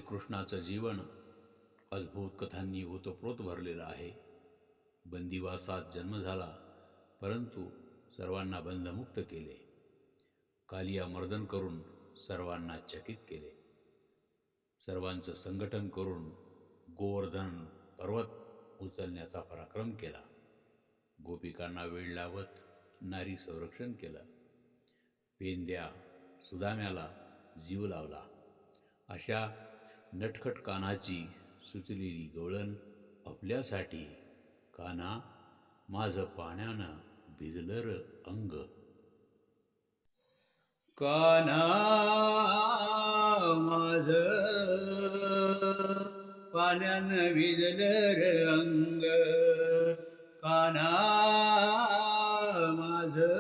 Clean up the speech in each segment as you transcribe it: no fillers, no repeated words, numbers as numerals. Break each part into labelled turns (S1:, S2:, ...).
S1: कृष्णाचं जीवन अद्भुत कथांनी ओतप्रोत भरलेलं आहे. बंदिवासात जन्म झाला, परंतु सर्वांना बंधमुक्त केले. कालिया मर्दन करून सर्वांना चकित केले. सर्वांचं संघटन करून गोवर्धन पर्वत उचलण्याचा पराक्रम केला. गोपिकांना वेळ लावत नारी संरक्षण केलं. पेंद्या सुदाम्याला जीव लावला. अशा नटखट कान्हाची सुचलेली गवळण आपल्यासाठी. कान्हा माझं पाण्यानं भिजलं र अंग.
S2: कान्हा माझं पाण्यानं भिजलं र अंग. कान्हा माझं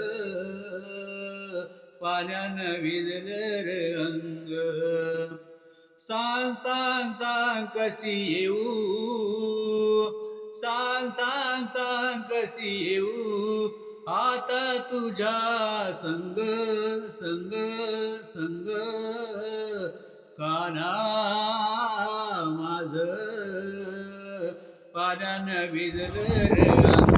S2: पाण्यानं भिजलं र अंग. सांग सांग सांग कशी येऊ, सांग सांग सांग कशी येऊ आता तुझ्या संग संग संग. कान्हा माझं पाण्यानं भिजलं रे अंग.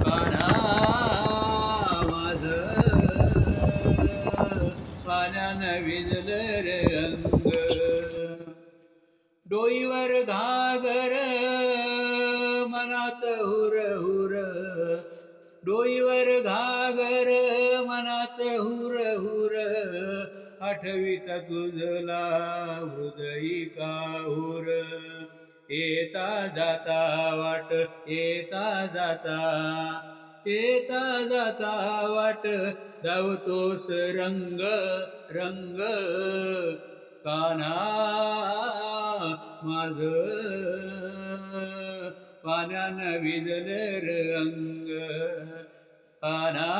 S2: कान्हा माझं पाण्यानं भिजलं रे अंग. डोईवर घागर मनात हुर हुर, डोईवर घागर मनात हुर हुर. आठवीत तुझला हृदयी काहूर. येता जाता वाट, येता जाता, येता जाता वाट धावतोस रंग रंग. कान्हा माझं पाण्यानं भिजलं र अंग. कान्हा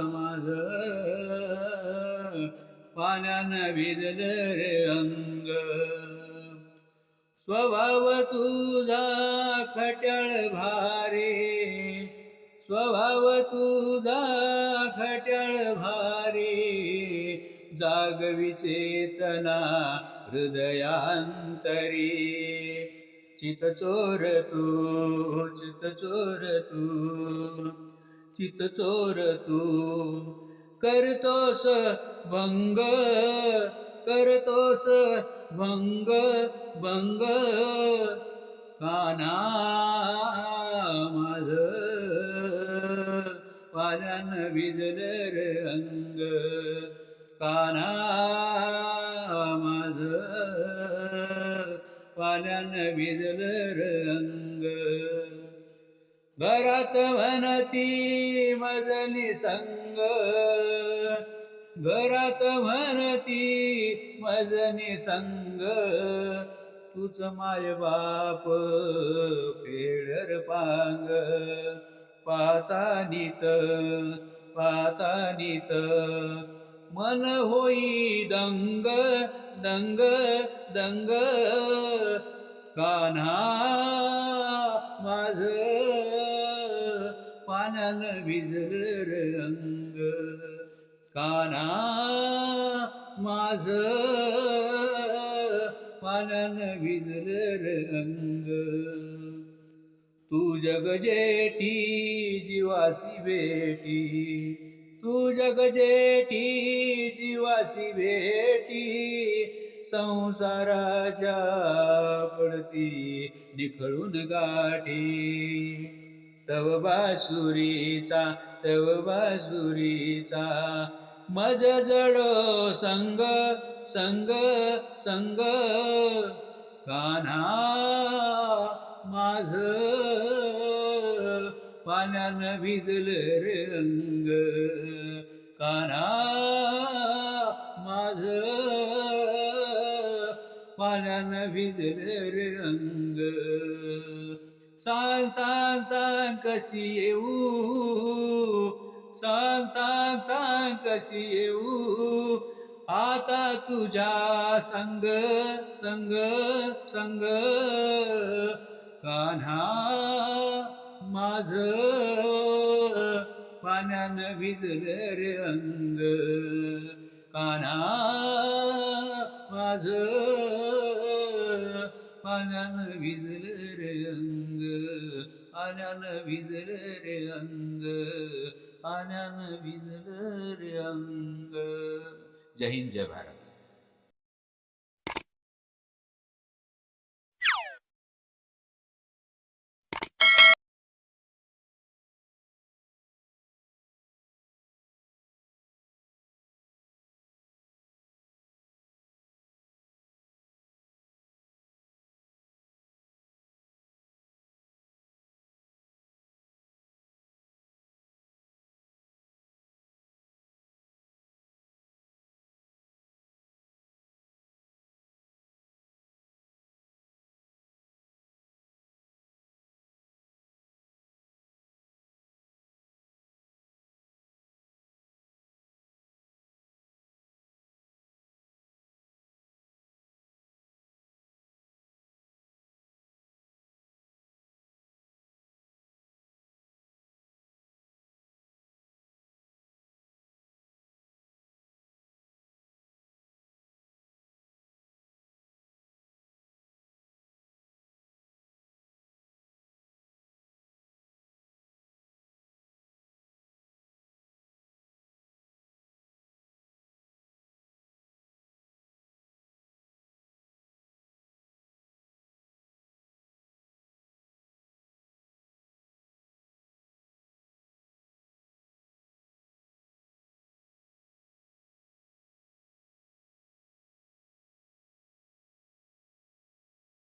S2: माझं पाण्यानं भिजलं र अंग. स्वभाव तुझा खट्याळ भारी, स्वभाव तुझा खट्याळ भारी. जागवी चेतना हृदयांतरी. चितचोर तू, चितचोर तू, चितचोर तू. करतोस भंग, करतोस भंग भंग. कान्हा माझं पाण्यानं भिजलं र अंग. कान्हा माझं पाण्यानं भिजलं र अंग. घरात म्हणती मजनी संग, घरात म्हणती मजनी संग. तुझ माय बाप फेडर पांग. पातानीत पातानीत मन होई दंग दंग दंग. कान्हा माझं पाण्यानं भिजलं र अंग. कान्हा माझं पाण्यानं भिजलं र अंग. तू जग जेठी जीवासी भेटी, तू जग जेठी जीवासी भेटी. संसाराच्या पडती निखळून गाठी. तव बासुरीचा, तव बासुरीचा मज जडो संग संग संग. कान्हा माझं पाण्यानं भिजलं र अंग. कान्हा माझं पाण्यानं भिजलं र अंग. सांग सांग सांग कशी येऊ, सांग सांग सांग कशी येऊ आता तुझ्या संग संग संग. कान्हा माझं पाण्यानं भिजलं र अंग. कान्हा माझ पाण्यानं भिजलं रे अंग, पाण्यानं भिजलं रे अंग, पाण्यानं भिजलं रे अंग. जय हिंद, जय भारत.